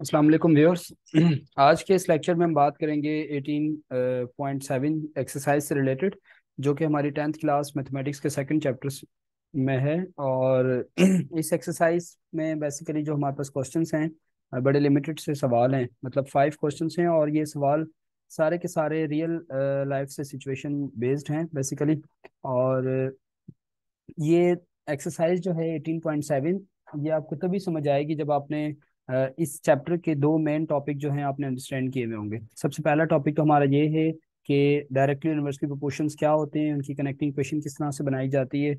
अस्सलाम वालेकुम व्यूअर्स। आज के इस लेक्चर में हम बात करेंगे 18.7 एक्सरसाइज से रिलेटेड, जो कि हमारी 10th क्लास मैथमेटिक्स के सेकंड चैप्टर में है। और इस एक्सरसाइज में बेसिकली जो हमारे पास क्वेश्चंस हैं, बड़े लिमिटेड से सवाल हैं, मतलब 5 क्वेश्चंस हैं। और ये सवाल सारे के सारे रियल लाइफ से सिचुएशन बेस्ड हैं बेसिकली। और ये एक्सरसाइज जो है 18.7, ये आपको तभी समझ आएगी जब आपने इस चैप्टर के दो मेन टॉपिक जो हैं आपने अंडरस्टैंड किए हुए होंगे। सबसे पहला टॉपिक तो हमारा ये है कि डायरेक्टली इन्वर्सली प्रोपोर्शंस क्या होते हैं, उनकी कनेक्टिंग इक्वेशन किस तरह से बनाई जाती है।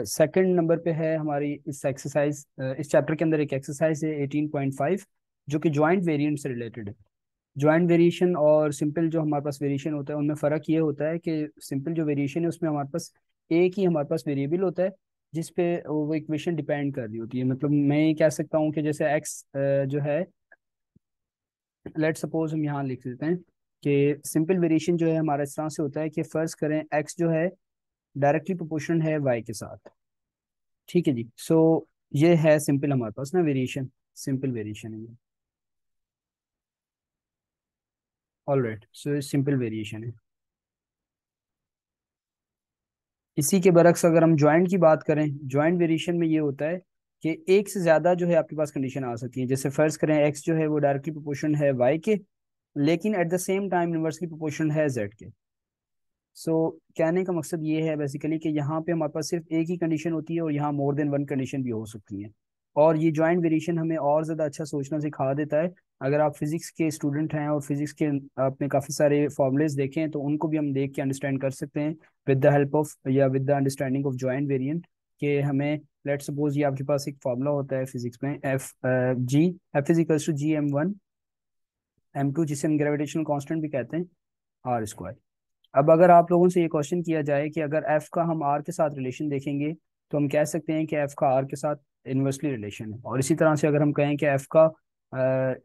सेकंड नंबर पे है हमारी इस एक्सरसाइज, इस चैप्टर के अंदर एक एक्सरसाइज है 18.5, जो कि जॉइंट वेरिएंट से रिलेटेड है। जॉइंट वेरिएशन और सिंपल जो हमारे पास वेरिएशन होता है, उनमें फ़र्क ये होता है कि सिंपल जो वेरिएशन है उसमें हमारे पास एक ही हमारे पास वेरिएबल होता है जिस पे वो इक्वेशन डिपेंड कर रही होती है। मतलब मैं ये कह सकता हूँ कि जैसे एक्स जो है, लेट सपोज हम यहाँ लिख देते हैं कि सिंपल वेरिएशन जो है हमारा इस तरह से होता है कि फर्ज करें एक्स जो है डायरेक्टली प्रोपोर्शनल है वाई के साथ। ठीक है जी। सो ये है सिंपल हमारे पास ना वेरिएशन, सिंपल वेरिएशन है ये। All right, so simple variation है। इसी के बरक्स अगर हम ज्वाइंट की बात करें, ज्वाइंट वेरिएशन में ये होता है कि एक से ज्यादा जो है आपके पास कंडीशन आ सकती है। जैसे फर्ज करें एक्स जो है वो डायरेक्टली प्रोपोर्शन है वाई के, लेकिन at the same time inversely proportion है जेड के। सो कहने का मकसद ये है बेसिकली कि यहाँ पे हमारे पास सिर्फ एक ही कंडीशन होती है और यहाँ मोर देन वन कंडीशन भी हो सकती है। और ये जॉइंट वेरिएशन हमें और ज़्यादा अच्छा सोचना सिखा देता है। अगर आप फिजिक्स के स्टूडेंट हैं और फिजिक्स के आपने काफ़ी सारे फॉर्मूलेज देखे हैं, तो उनको भी हम देख के अंडरस्टैंड कर सकते हैं विद द हेल्प ऑफ या with the understanding of joint variant. कि हमें लेट सपोज ये आपके पास एक फार्मूला होता है फिजिक्स में, F is equals to G M two, जिसे हम ग्रेविटेशनल कांस्टेंट भी कहते हैं, आर स्क्वायर। अब अगर आप लोगों से ये क्वेश्चन किया जाए कि अगर एफ का हम आर के साथ रिलेशन देखेंगे, तो हम कह सकते हैं कि एफ का आर के साथ इन्वर्सली रिलेशन है। और इसी तरह से अगर हम कहें कि एफ का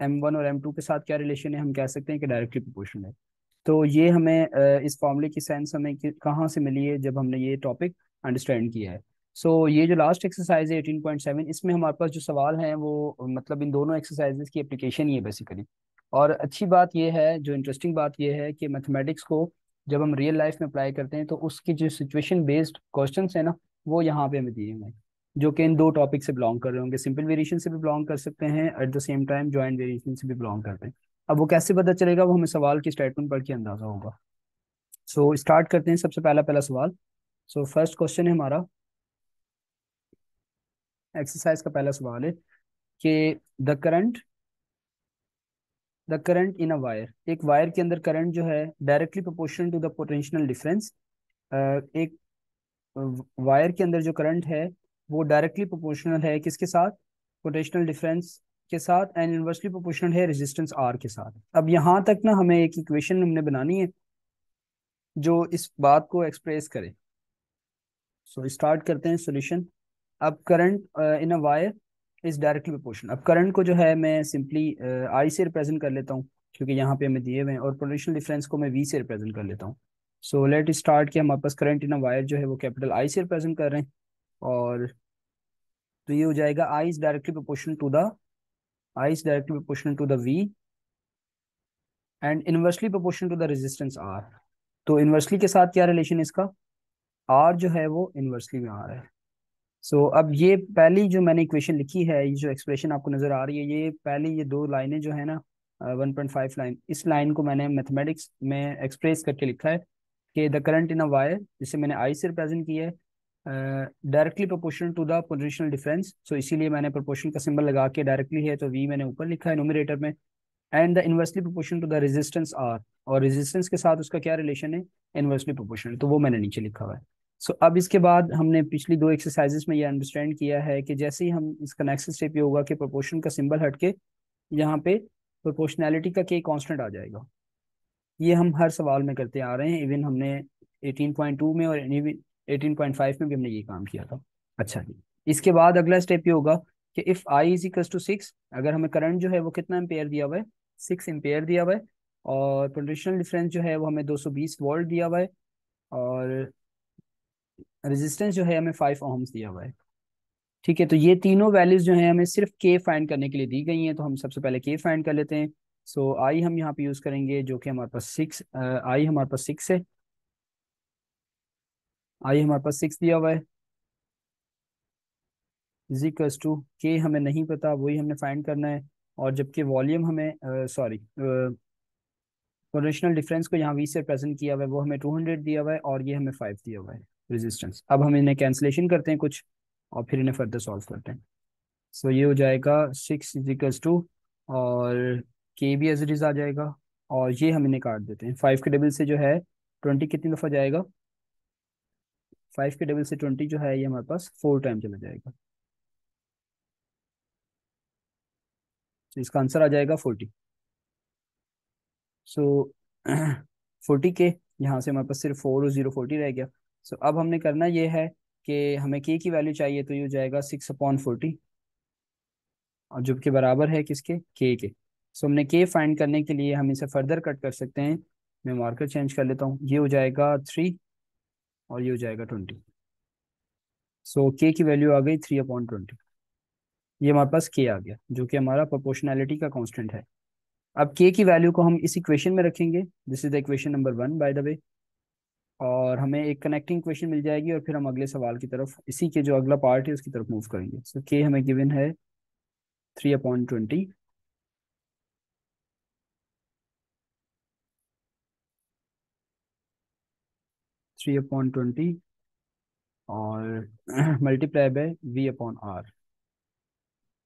M1 और M2 के साथ क्या रिलेशन है, हम कह सकते हैं कि डायरेक्टली प्रोपोर्शनल है। तो ये हमें इस फॉर्मूले की सेंस हमें कहाँ से मिली है, जब हमने ये टॉपिक अंडरस्टैंड किया है। सो ये जो लास्ट एक्सरसाइज है 18.7, इसमें हमारे पास जो सवाल हैं वो मतलब इन दोनों एक्सरसाइजेस की एप्लीकेशन ही है बेसिकली। और अच्छी बात यह है, जो इंटरेस्टिंग बात यह है कि मैथमेटिक्स को जब हम रियल लाइफ में अप्लाई करते हैं, तो उसकी जो सिचुएशन बेस्ड क्वेश्चंस है ना, वो यहाँ पे हमें दिए हुए हैं, जो कि इन दो टॉपिक से बिलोंग कर रहे होंगे। सिंपल वेरिएशन से भी बिलोंग कर सकते हैं, at the same time joint variation से भी बिलोंग करते हैं। अब वो कैसे पता चलेगा, वो हमें सवाल की स्टेटमेंट पढ़ के अंदाजा होगा। सो स्टार्ट करते हैं। सबसे पहला पहला सवाल। सो फर्स्ट क्वेश्चन है हमारा, एक्सरसाइज का पहला सवाल है कि the current in a wire, एक वायर के अंदर करंट जो है directly proportional to the potential difference. एक वायर के अंदर जो करंट है वो डायरेक्टली प्रोपोर्शनल है किसके साथ, पोटेंशियल डिफरेंस के साथ, एंड इनवर्सली प्रोपोर्शनल है रेजिस्टेंस आर के साथ। अब यहाँ तक ना हमें एक इक्वेशन हमने बनानी है जो इस बात को एक्सप्रेस करे। सो स्टार्ट करते हैं सॉल्यूशन। अब current in a wire is directly proportional. अब करंट को जो है मैं सिंपली आई से रिप्रेजेंट कर लेता हूँ, क्योंकि यहाँ पे हमें दिए हुए हैं, और पोटेंशियल डिफरेंस को मैं वी से रिप्रेजेंट कर लेता हूँ। सो लेट स्टार्ट कि हमारे पास करंट इन अ वायर जो है वो कैपिटल आई से रिप्रेजेंट कर रहे हैं। और तो ये हो जाएगा I is directly proportional to the V and inversely proportional to the resistance R. तो इनवर्सली के साथ क्या रिलेशन है इसका, आर जो है वो इनवर्सली में आ रहा है। अब ये पहली जो मैंने इक्वेशन लिखी है, ये जो एक्सप्रेशन आपको नजर आ रही है, ये पहली ये दो लाइनें जो है ना, 1.5 लाइन, इस लाइन को मैंने मैथमेटिक्स में एक्सप्रेस करके लिखा है कि the current in a wire, जिसे मैंने आई से रिप्रेजेंट किया है, directly proportional to the potential difference. So इसीलिए मैंने प्रोपोर्शन का सिंबल लगा के, डायरेक्टली है तो वी मैंने ऊपर लिखा है न्यूमरेटर में, and the inversely proportional to the resistance R, और रेजिस्टेंस के साथ उसका क्या रिलेशन है, इनवर्सली प्रोपोर्शनल, तो वो मैंने नीचे लिखा हुआ है। अब इसके बाद हमने पिछली दो एक्सरसाइजेस में ये अंडरस्टैंड किया है कि जैसे ही हम इसका नेक्स्ट स्टेप ये होगा कि प्रोपोर्शन का सिंबल हटके यहाँ पे प्रोपोर्शनैलिटी का के कांस्टेंट आ जाएगा। ये हम हर सवाल में करते आ रहे हैं, इवन हमने 18.2 में और 18.5 में भी हमने ये काम किया था। अच्छा जी। इसके बाद अगला स्टेप ये होगा कि if I is equal to 6, अगर हमें करंट जो है वो कितना एम्पेयर दिया हुआ है, 6 एम्पेयर दिया हुआ है, और पोटेंशियल डिफरेंस जो है वो हमें 220 वोल्ट दिया हुआ है, और रेजिस्टेंस जो है हमें 5 ओम्स दिया हुआ है। ठीक है, तो ये तीनों वैल्यूज जो हैं हमें सिर्फ के फाइंड करने के लिए दी गई हैं, तो हम सबसे पहले के फाइंड कर लेते हैं। सो आई हम यहाँ पे यूज करेंगे, जो कि हमारे पास 6, आई हमारे पास 6 है, आई हमारे पास 6 दिया हुआ है, इज इक्वल्स टू के हमें नहीं पता, वही हमने फाइंड करना है। और जबकि वॉल्यूम हमें सॉरी पोटेंशियल डिफरेंस को यहाँ वी से प्रेजेंट किया हुआ है, वो हमें 200 दिया हुआ है और ये हमें 5 दिया हुआ है रेजिस्टेंस। अब हम इन्हें कैंसिलेशन करते हैं कुछ, और फिर इन्हें फर्दर सॉल्व करते हैं। सो ये हो जाएगा 6 इज इक्वल्स टू, और के भी एज इट इज आ जाएगा, और ये हम इन्हें काट देते हैं। 5 के डबल से जो है 20 कितनी दफ़ा जाएगा, 5 के डबल से 20 जो है ये हमारे पास 4 टाइम चला जाएगा। तो इसका आंसर आ जाएगा 40। सो 40 के, यहाँ से हमारे पास सिर्फ 4 और 0 40 रह गया। सो अब हमने करना ये है कि हमें के की वैल्यू चाहिए, तो ये हो जाएगा 6/40, और जो कि बराबर है किसके, के। सो हमने के फाइंड करने के लिए हम इसे फर्दर कट कर सकते हैं। मैं मार्कर चेंज कर लेता हूँ, ये हो जाएगा 3 और ये हो जाएगा 20। सो के की वैल्यू आ गई 3/20। ये हमारे पास के आ गया, जो कि हमारा प्रोपोर्शनैलिटी का कांस्टेंट है। अब के की वैल्यू को हम इस इक्वेशन में रखेंगे, this is the equation number 1 by the way, और हमें एक कनेक्टिंग इक्वेशन मिल जाएगी, और फिर हम अगले सवाल की तरफ, इसी के जो अगला पार्ट है उसकी तरफ मूव करेंगे। सो के हमें गिवन है 3/20, 3/20, और मल्टीप्लाई बाय V/R।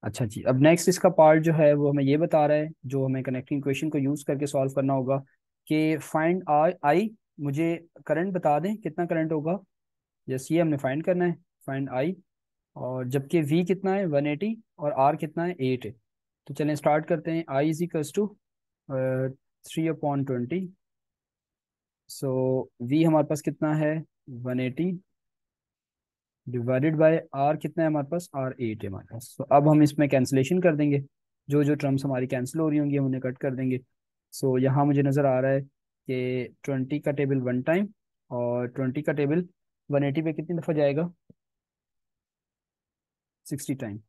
अच्छा जी, अब नेक्स्ट इसका पार्ट जो है वो हमें ये बता रहा है, जो हमें कनेक्टिंग इक्वेशन को यूज करके सॉल्व करना होगा, कि फाइंड आई, मुझे करंट बता दें कितना करंट होगा। यस, ये हमने फाइंड करना है, फाइंड आई। और जबकि V कितना है 180, और R कितना है 8 है। तो चलें स्टार्ट करते हैं। I is equals to 3/20। So V हमारे पास कितना है 180, डिवाइडेड बाय आर कितना है हमारे पास, R8 है हमारे पास। तो अब हम इसमें कैंसिलेशन कर देंगे, जो जो टर्म्स हमारी कैंसिल हो रही होंगी हम उन्हें कट कर देंगे। सो यहाँ मुझे नज़र आ रहा है कि 20 का टेबल 1 टाइम, और 20 का टेबल 180 पे कितनी दफ़ा जाएगा, 60 टाइम।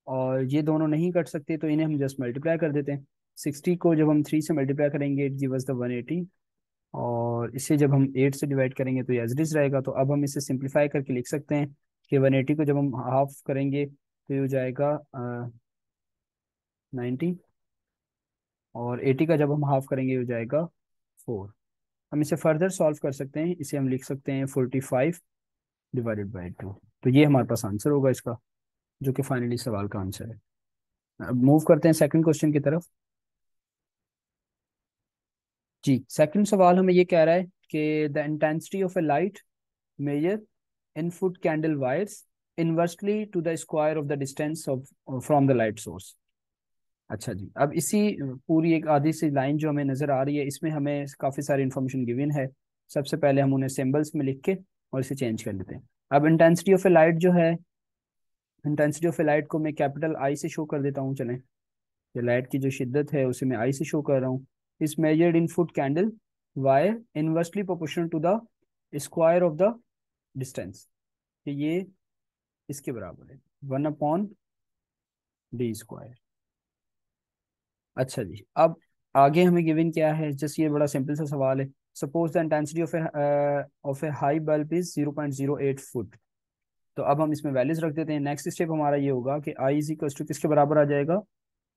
और ये दोनों नहीं कट सकते, तो इन्हें हम जस्ट मल्टीप्लाई कर देते हैं। 60 को जब हम 3 से मल्टीप्लाई करेंगे इट गिव अस द 180, और इसे जब हम 8 से डिवाइड करेंगे तो ये एज इट इज रहेगा। तो अब हम इसे सिंप्लीफाई करके लिख सकते हैं कि 180 को जब हम हाफ करेंगे तो ये हो जाएगा 90, और 80 का जब हम हाफ करेंगे हो जाएगा 4। हम इसे फर्दर सॉल्व कर सकते हैं, इसे हम लिख सकते हैं 45 डिवाइडेड बाई 2। तो ये हमारे पास आंसर होगा इसका, जो कि फाइनली सवाल का आंसर है। अब मूव करते हैं सेकंड क्वेश्चन की तरफ। जी, सेकंड सवाल हमें ये कह रहा है कि the intensity of a light measure in foot candle varies inversely to the square of the distance of from the light source. अच्छा जी, अब इसी पूरी एक आधी सी लाइन जो हमें नज़र आ रही है, इसमें हमें काफ़ी सारी इंफॉर्मेशन गिवन है। सबसे पहले हम उन्हें सिंबल्स में लिख के और इसे चेंज कर लेते हैं। अब इंटेंसिटी ऑफ ए लाइट जो है, इंटेंसिटी ऑफ ए लाइट को मैं कैपिटल आई से शो कर देता हूँ। चलें, ये लाइट की जो शिद्दत है उसे मैं आई से शो कर रहा हूँ। Is measured in foot candle varies inversely proportional to the square of the distance, कि ये इसके बराबर है 1/d²। अच्छा जी, अब आगे हमें गिवन क्या है, जस्ट ये बड़ा सिंपल सा सवाल है। Suppose the intensity of A high bulb is 0.08 foot. तो अब हम इसमें वैल्यूज रख देते हैं। नेक्स्ट स्टेप हमारा ये होगा कि आई इज इक्वल टू किसके बराबर आ जाएगा,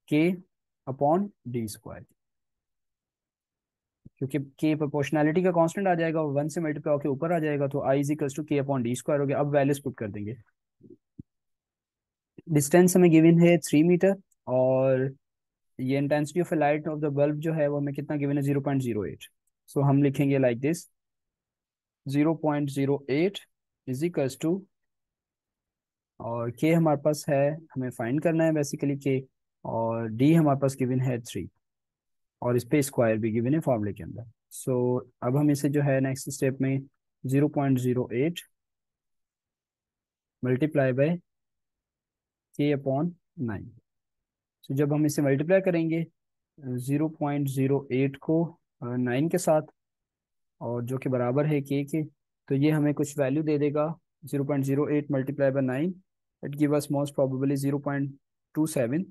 K/d², क्योंकि के प्रोपोर्शनैलिटी का कांस्टेंट आ जाएगा और 1 से मल्टीप्लाई होकर ऊपर आ जाएगा। तो आई इज इक्वल टू K/d² हो गया। अब वैल्यूज पुट कर देंगे। डिस्टेंस हमें गिवन है 3 मीटर, और ये intensity of light of the bulb जो है वो हमें कितना गिवन है 0.08। सो हम लिखेंगे like this, 0.08 is equals to, और के हमारे पास है, हमें फाइंड करना है बेसिकली के, और डी हमारे पास गिवन है 3, और इस पे स्क्वायर भी गिवन है फॉर्मूले के अंदर। सो अब हम इसे जो है नेक्स्ट स्टेप में 0.08 मल्टीप्लाई बाय K/9। तो जब हम इसे मल्टीप्लाई करेंगे 0.08 को 9 के साथ, और जो कि बराबर है के, तो ये हमें कुछ वैल्यू दे देगा 0.08 multiply by 9, it give us most probably 0.27,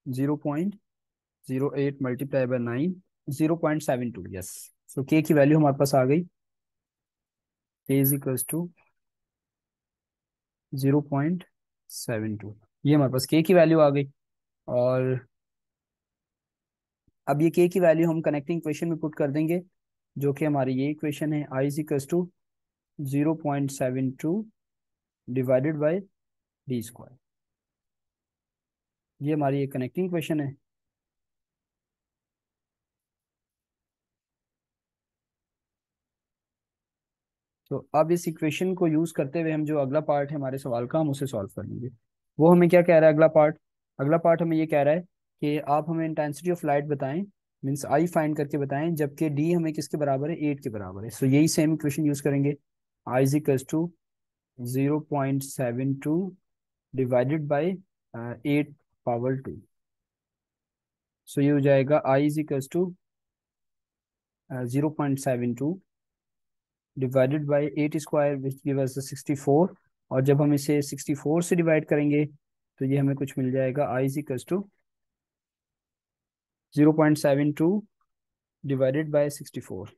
0.08 multiply by 9, 0.72, yes. So K की वैल्यू हमारे पास आ गई, के इज इक्वल्स टू 0.72। ये हमारे पास के की वैल्यू आ गई। और अब ये के की वैल्यू हम कनेक्टिंग इक्वेशन में पुट कर देंगे, जो कि हमारी ये इक्वेशन है, I is equals to 0.72 divided by D square. ये हमारी एक कनेक्टिंग इक्वेशन है। तो अब इस इक्वेशन को यूज करते हुए हम जो अगला पार्ट है हमारे सवाल का, हम उसे सॉल्व कर लेंगे। वो हमें क्या कह रहा है अगला पार्ट? अगला पार्ट हमें ये कह रहा है कि आप हमें इंटेंसिटी ऑफ लाइट बताएं, मीन्स आई फाइंड करके बताएं, जबकि डी हमें किसके बराबर है, 8 के बराबर है। सो यही सेम इक्वेशन यूज करेंगे, I is equals to 0.72 divided by 8 power 2। So ये हो जाएगा I is equals to 0.72 divided by 8 square which give us 64। और जब हम इसे 64 से डिवाइड करेंगे तो ये हमें कुछ मिल जाएगा, I is equals to 0.72 divided by 64।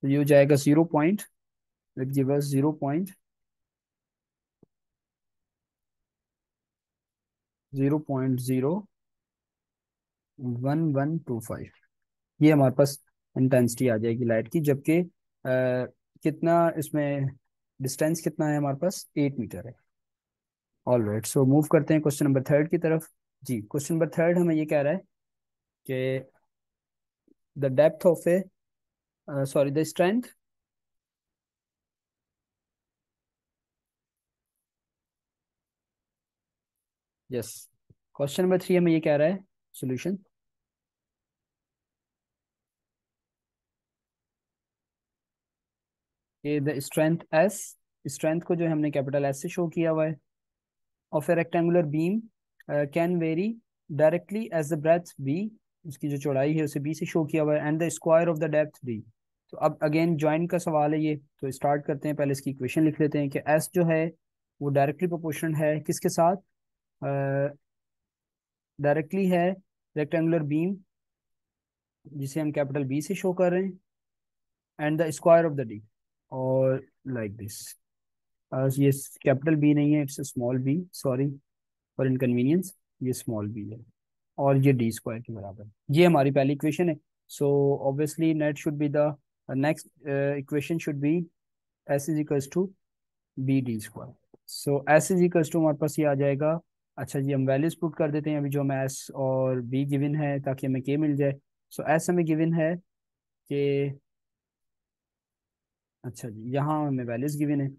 तो ये हो जाएगा 0.1125। ये हमारे पास इंटेंसिटी आ जाएगी लाइट की, जबकि कितना इसमें डिस्टेंस कितना है हमारे पास, 8 मीटर है। ऑल राइट, सो मूव करते हैं क्वेश्चन नंबर थर्ड की तरफ। जी, क्वेश्चन नंबर थर्ड हमें ये कह रहा है कि the depth of A sorry the strength, yes. Question number three हमें ये कह रहा है सॉल्यूशन, कि द स्ट्रेंथ एस, स्ट्रेंथ को जो है हमने कैपिटल एस से शो किया हुआ है, of a rectangular beam can vary directly as the breadth B, उसकी जो चौड़ाई है उसे बी से शो किया हुआ है, and the square of the depth D. तो अब अगेन ज्वाइन का सवाल है ये, तो स्टार्ट करते हैं। पहले इसकी इक्वेशन लिख लेते हैं कि एस जो है वो डायरेक्टली प्रोपोर्शनल है किसके साथ, डायरेक्टली है रेक्टेंगुलर बीम जिसे हम कैपिटल बी से शो कर रहे हैं, and the square of the D, और लाइक दिस। ये कैपिटल बी नहीं है, it's small B, sorry for inconvenience, ये स्मॉल बी है, और ये डी स्क्वायर के बराबर है। ये हमारी पहली इक्वेशन है। So obviously net should be the next equation should be S is equals to B D square. So S is equals to हमारे पास ये आ जाएगा। अच्छा जी, हम वैल्यूज पुट कर देते हैं अभी जो हमें एस और बी गिवन है, ताकि हमें के मिल जाए। सो एस हमें गिवन है कि, अच्छा जी, यहाँ हमें वैल्यूज गिवन है।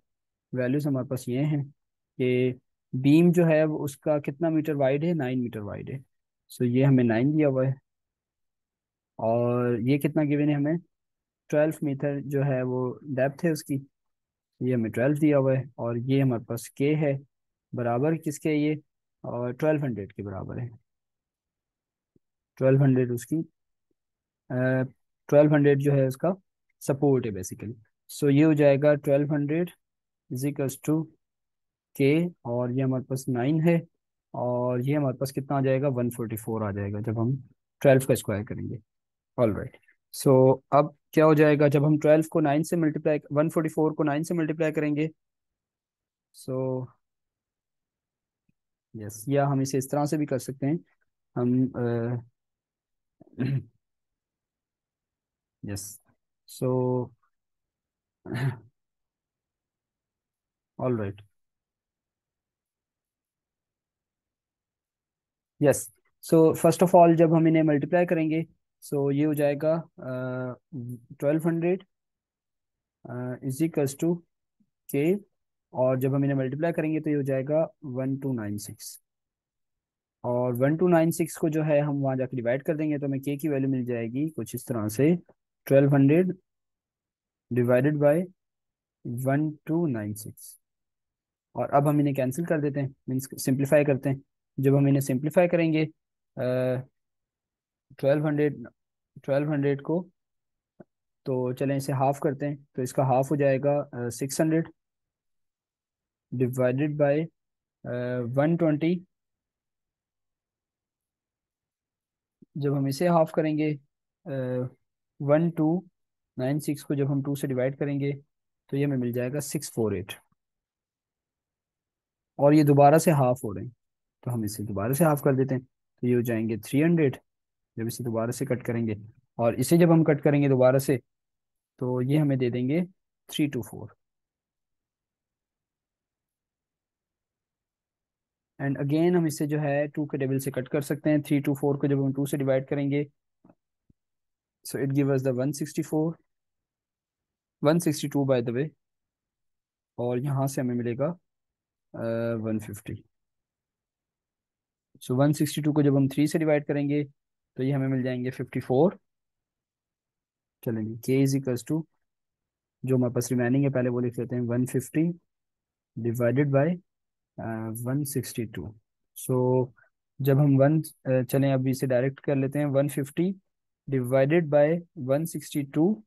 वैल्यूज हमारे पास ये हैं कि बीम जो है वो उसका कितना मीटर वाइड है, 9 मीटर वाइड है। सो ये हमें 9 दिया हुआ है। और ये कितना गिवन है हमें, 12 मीटर जो है वो डेप्थ है उसकी, ये हमें 12 दिया हुआ है। और ये हमारे पास के है, बराबर किसके है ये, और 1200 के बराबर है। 1200 उसकी 1200 जो है उसका सपोर्ट है बेसिकली। सो ये हो जाएगा 1200 इज इक्वल्स टू के, और ये हमारे पास 9 है, और ये हमारे पास कितना आ जाएगा, 144 आ जाएगा जब हम 12 का स्क्वायर करेंगे। ऑल राइट, सो अब क्या हो जाएगा, जब हम 12 को 9 से मल्टीप्लाई, 144 को 9 से मल्टीप्लाई करेंगे, सो यस, या हम इसे इस तरह से भी कर सकते हैं, हम yes, so all right, yes. So first of all जब हम इन्हें मल्टीप्लाई करेंगे, सो ये हो जाएगा 1200 इज इक्वल्स टू के, और जब हम इन्हें मल्टीप्लाई करेंगे तो ये हो जाएगा 1296। और 1296 को जो है हम वहाँ जाकर डिवाइड कर देंगे तो हमें के की वैल्यू मिल जाएगी कुछ इस तरह से, 1200 डिवाइडेड बाई 1296। और अब हम इन्हें कैंसिल कर देते हैं, मीन्स सिंप्लीफाई करते हैं। जब हम इन्हें सिंप्लीफाई करेंगे, 1200 1200 को तो चलें इसे हाफ करते हैं, तो इसका हाफ हो जाएगा 600 डिवाइडेड बाई 120। जब हम इसे हाफ करेंगे, 1296 को जब हम 2 से डिवाइड करेंगे तो ये हमें मिल जाएगा 648। और ये दोबारा से हाफ हो रहे हैं, तो हम इसे दोबारा से हाफ कर देते हैं, तो ये हो जाएंगे 300। जब इसे दोबारा से कट करेंगे और इसे जब हम कट करेंगे दोबारा से, तो ये हमें दे देंगे 324। एंड अगेन हम इसे जो है 2 के टेबल से कट कर सकते हैं। 324 को जब हम 2 से डिवाइड करेंगे, so it give us the 164, 162 by the way. और यहाँ से हमें मिलेगा 150। सो 162 को जब हम 3 से डिवाइड करेंगे तो ये हमें मिल जाएंगे 54। चलेंगे के इज इक्वल्स टू, जो हमारे पास रिमेनिंग है पहले वो लिख लेते हैं, 150 डिवाइडेड बाई 162। सो जब हम चलें अभी इसे डायरेक्ट कर लेते हैं, 150 डिवाइडेड बाय 162।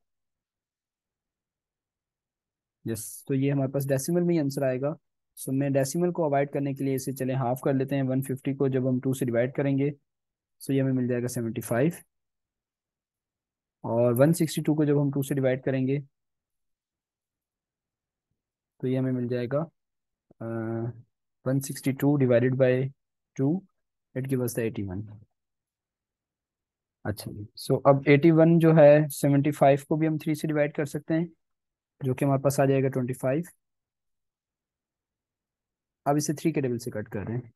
यस, तो ये हमारे पास डेसिमल में ही आंसर आएगा। सो मैं डेसिमल को अवॉइड करने के लिए इसे चलें हाफ कर लेते हैं। 150 को जब हम 2 से डिवाइड करेंगे, सो ये हमें मिल जाएगा 75। और 162 को जब हम 2 से डिवाइड करेंगे तो ये हमें मिल जाएगा 162 divided by 2, it give us the 81। अच्छा जी, सो अब 81 जो है 75 को भी हम 3 से डिवाइड कर सकते हैं, जो कि हमारे पास आ जाएगा 25। अब इसे 3 के टेबल से कट कर रहे हैं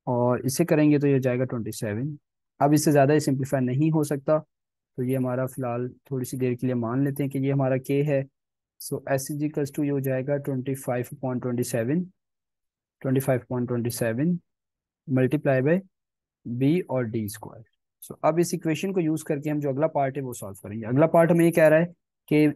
और इसे करेंगे तो ये हो जाएगा 27। अब इससे ज़्यादा सिंप्लीफाई नहीं हो सकता, तो ये हमारा फिलहाल थोड़ी सी देर के लिए मान लेते हैं कि ये हमारा के है। सो एस इज इक्वल्स टू ये हो जाएगा 25/27, 25/27 मल्टीप्लाई बाई बी और डी स्क्वायर। सो अब इस इक्वेशन को यूज करके हम जो अगला पार्ट है वो सॉल्व करेंगे। अगला पार्ट हमें ये कह रहा है कि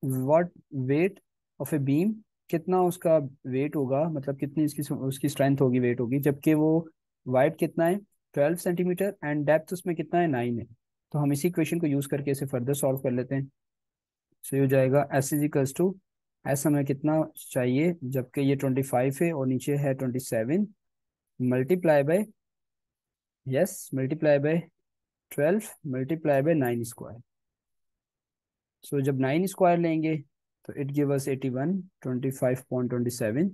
what weight of a beam, कितना उसका वेट होगा, मतलब कितनी इसकी उसकी स्ट्रेंथ होगी, वेट होगी, जबकि वो वाइड कितना है 12 सेंटीमीटर एंड डेप्थ उसमें कितना है 9 है। तो हम इसी इक्वेशन को यूज करके इसे फर्दर सॉल्व कर लेते हैं। सो ये हो जाएगा S is equals to, S हमें कितना चाहिए जबकि ये 25 है और नीचे है 27, multiply by, yes, multiply by 12 multiply by 9 square. So जब 9 स्क्वायर लेंगे तो it give us 81, 25/27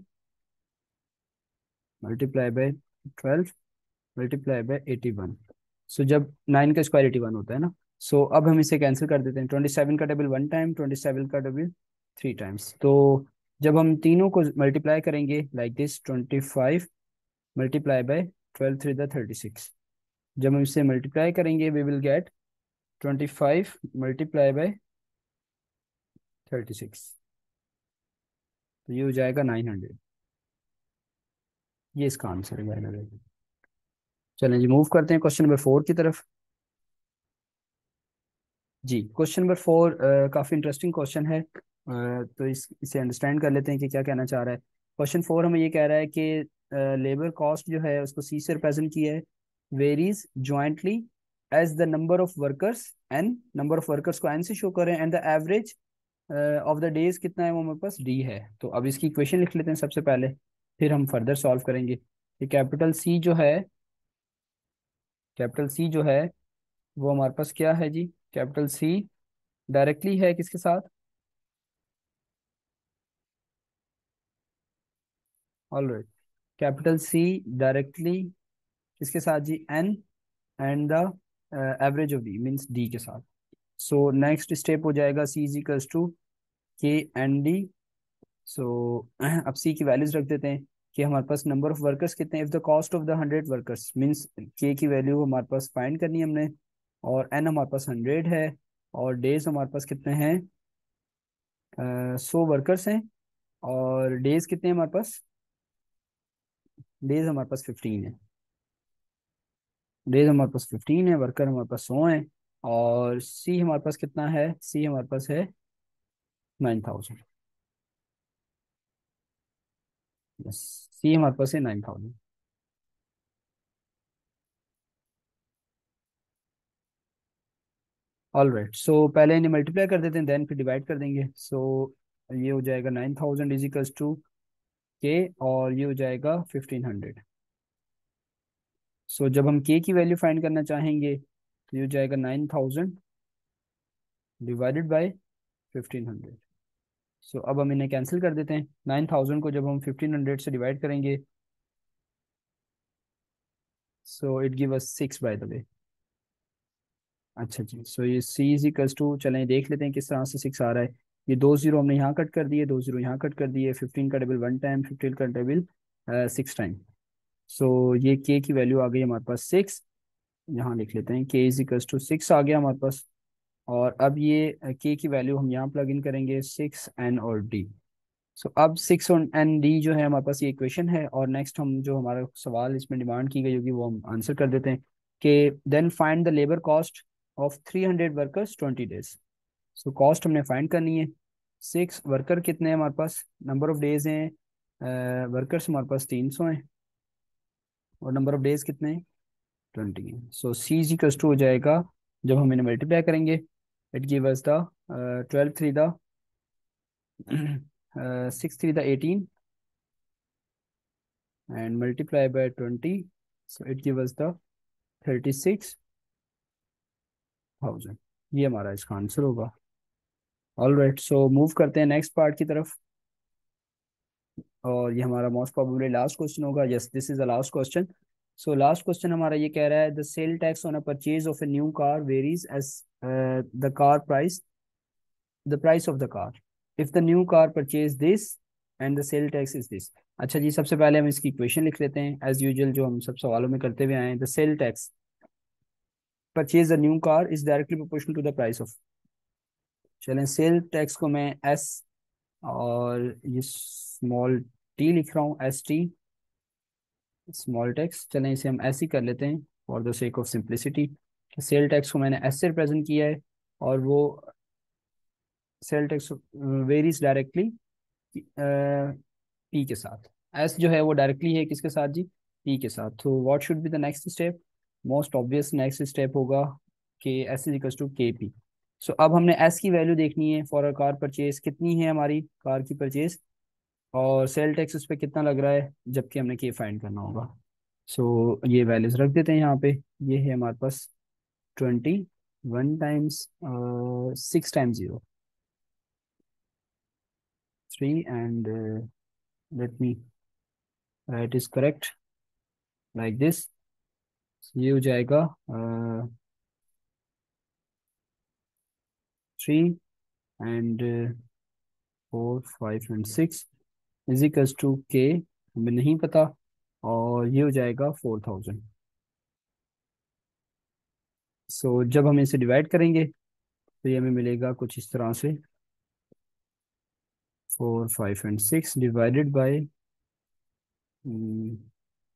multiply by 12 multiply by 81। So जब 9 का स्क्वायर 81 होता है ना, सो अब हम इसे कैंसिल कर देते हैं। 27 का टेबल 1 टाइम, 27 का टेबल 3 टाइम्स। तो जब हम तीनों को मल्टीप्लाई करेंगे लाइक दिस, 25 मल्टीप्लाई बाय 12 3 36। जब हम इसे मल्टीप्लाई करेंगे we will get 25 multiply by 36, तो ये हो जाएगा 900। ये इसका आंसर है बाय द वे। चलें जी, मूव करते हैं क्वेश्चन नंबर 4 की तरफ। जी, क्वेश्चन नंबर 4 काफ़ी इंटरेस्टिंग क्वेश्चन है। तो इसे अंडरस्टैंड कर लेते हैं कि क्या कहना चाह रहा है। क्वेश्चन 4 हमें ये कह रहा है कि लेबर कॉस्ट जो है उसको सी से रिप्रेजेंट किया है, varies jointly as the number of workers N, number of workers को एन से शो करें, and the average of the days कितना है वो हमारे पास डी है। तो अब इसकी इक्वेशन लिख लेते हैं सबसे पहले, फिर हम फर्दर सॉल्व करेंगे। कि कैपिटल सी जो है वो हमारे पास क्या है जी, कैपिटल सी डायरेक्टली है किसके साथ, ऑलराइट, कैपिटल सी डायरेक्टली किसके साथ G, N and the average of D means D के साथ। सो नेक्स्ट स्टेप हो जाएगा C is equals to K and D. So अब सी की वैल्यूज रख देते हैं कि हमारे पास नंबर ऑफ वर्कर्स कितने हैं, if the cost of the 100 workers means के की वैल्यू हमारे पास फाइंड करनी है हमने, और एन हमारे पास 100 है, और डेज हमारे पास कितने हैं, 100 वर्कर्स हैं, और डेज कितने हैं हमारे पास, डेज हमारे पास 15 है। डेज हमारे पास 15 है, वर्कर हमारे पास 100 है, और सी हमारे पास कितना है, सी हमारे पास है 9000। यस, सी हमारे पास है 9000। ऑल राइट, सो पहले इन्हें मल्टीप्लाई कर देते हैं, देन फिर डिवाइड कर देंगे। सो ये हो जाएगा 9000 इजिकल्स टू के, और ये हो जाएगा 1500। सो जब हम के की वैल्यू फाइंड करना चाहेंगे तो ये हो जाएगा 9000 डिवाइडेड बाई 1500। सो अब हम इन्हें कैंसिल कर देते हैं। 9000 को जब हम 1500 से डिवाइड करेंगे, so it give us 6 by the way. अच्छा जी, सो ये सी इज इक्वल्स टू, चलें देख लेते हैं किस तरह से 6 आ रहा है। ये दो जीरो हमने यहाँ कट कर दिए, दो जीरो यहाँ कट कर दिए, 15 का टेबल 1 टाइम, 15 का टेबल 6 टाइम। सो ये के की वैल्यू आ गई हमारे पास 6। यहाँ लिख लेते हैं के इज इक्वल्स टू 6 आ गया हमारे पास। और अब ये के की वैल्यू हम यहाँ प्लग इन करेंगे 6 एन और डी। सो अब 6 और एन डी जो है हमारे पास ये इक्वेशन है, और नेक्स्ट हम जो हमारा सवाल इसमें डिमांड की गई होगी वो हम आंसर कर देते हैं कि then find the labour cost of 300 workers 20 days. So cost हमने फाइंड करनी है। 6 वर्कर कितने हैं हमारे पास, नंबर ऑफ डेज हैं, वर्कर्स हमारे पास 300 हैं, और नंबर ऑफ डेज कितने हैं, 20 हैं। सो सी इज इक्वल्स टू हो जाएगा, जब हम इन्हें मल्टीप्लाई करेंगे, it give us the 12 3 the 6 3 the 18 and multiply by 20, so it gives us the 36,000। ये हमारा इसका आंसर होगा। ऑल राइट, सो मूव करते हैं नेक्स्ट पार्ट की तरफ, और ये हमारा मोस्ट प्रोबेबली लास्ट क्वेश्चन होगा। Yes, this is the last question. So last question हमारा ये कह रहा है, the sale tax on a purchase of a new car varies as the car price, the price of the car if the new car purchase this and the sale tax is this. अच्छा जी, सबसे पहले हम इसकी equation लिख लेते हैं as usual, जो हम सब सवालों में करते हुए आए हैं। The sale tax purchase a new car is directly proportional to the price of, चलें सेल टैक्स को मैं एस और ये स्मॉल टी लिख रहा हूँ, एस टी स्मॉल टैक्स, चलें इसे हम एस ही कर लेते हैं for the sake of simplicity. Cell tax को मैंने एस से रिप्रेजेंट किया है, और वो sale tax varies directly P के साथ। एस जो है वो डायरेक्टली है किसके साथ जी, पी के साथ। तो what should be the next step, most obvious next step होगा कि एस इज इक्वल टू के पी। सो अब हमने एस की वैल्यू देखनी है फॉर अ कार परचेज, कितनी है हमारी कार की परचेज, और सेल टैक्स उस पर कितना लग रहा है, जबकि हमने के फाइंड करना होगा। सो ये वैल्यूज रख देते हैं यहाँ पे। ये है हमारे पास 21 times 6 times 0 3, and let me right is correct like this. ये हो जाएगा 3 एंड 4 5 एंड 6 इजिकल्स टू के, हमें नहीं पता, और ये हो जाएगा 4000। सो जब हम इसे डिवाइड करेंगे तो ये हमें मिलेगा कुछ इस तरह से, 4 5 एंड 6 डिवाइडेड बाई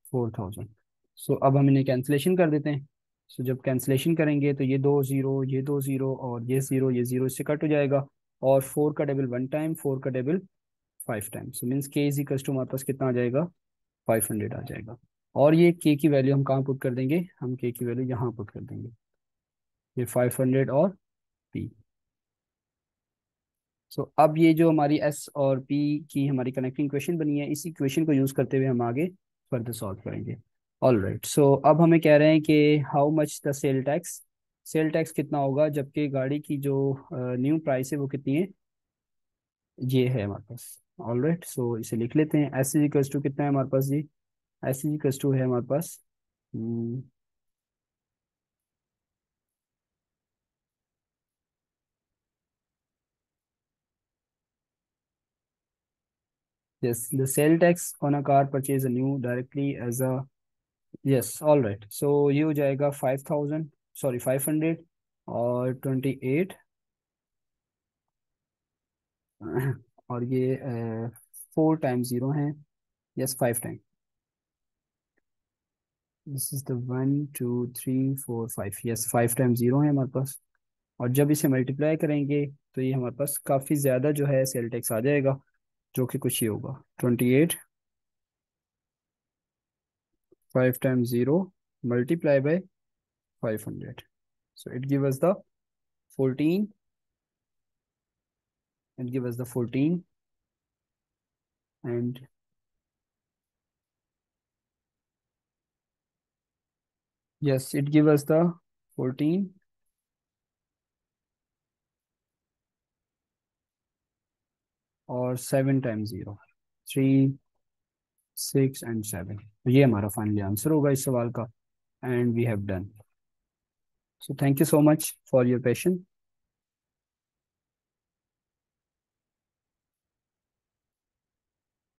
4000। सो अब हम इन्हें कैंसिलेशन कर देते हैं। सो जब कैंसिलेशन करेंगे तो ये दो जीरो, ये दो जीरो, और ये जीरो इससे कट हो जाएगा, और 4 का टेबल 1 टाइम, 4 का टेबल 5 टाइम। सो मीन्स के इज इक्वल टू हमारे पास कितना आ जाएगा, 500 आ जाएगा। और ये के की वैल्यू हम कहाँ पुट कर देंगे, हम के की वैल्यू यहाँ पुट कर देंगे, ये 500 और पी। सो अब ये जो हमारी एस और पी की हमारी कनेक्टिंग इक्वेशन बनी है, इसी इक्वेशन को यूज़ करते हुए हम आगे फर्दर सॉल्व करेंगे। ऑल राइट, सो अब हमें कह रहे हैं कि how much the sale tax, sale tax कितना होगा जबकि गाड़ी की जो न्यू प्राइस है वो कितनी है, ये है हमारे पास। ऑल राइट, सो इसे लिख लेते हैं। एस इज टू कितना है हमारे पास जी, एस इज टू है हमारे पास yes, the sale tax on a car purchase a new directly as a, yes, all right, so ये हो जाएगा 5000, सॉरी 500 और 28 और ये 4 टाइम्स 0 है, yes 5 time, this is the 1 2 3 4 5, yes 5 times 0 है हमारे पास। और जब इसे मल्टीप्लाई करेंगे तो ये हमारे पास काफ़ी ज़्यादा जो है सेल टैक्स आ जाएगा, जो कि कुछ ये होगा 28 5 times 0 multiply by 500। So it give us the 14, and give us the 14, and yes, it give us the 14 और 7 टाइम्स 0, 3, 6 एंड 7। ये हमारा फाइनली आंसर होगा इस सवाल का, and we have done. So thank you so much for your patience.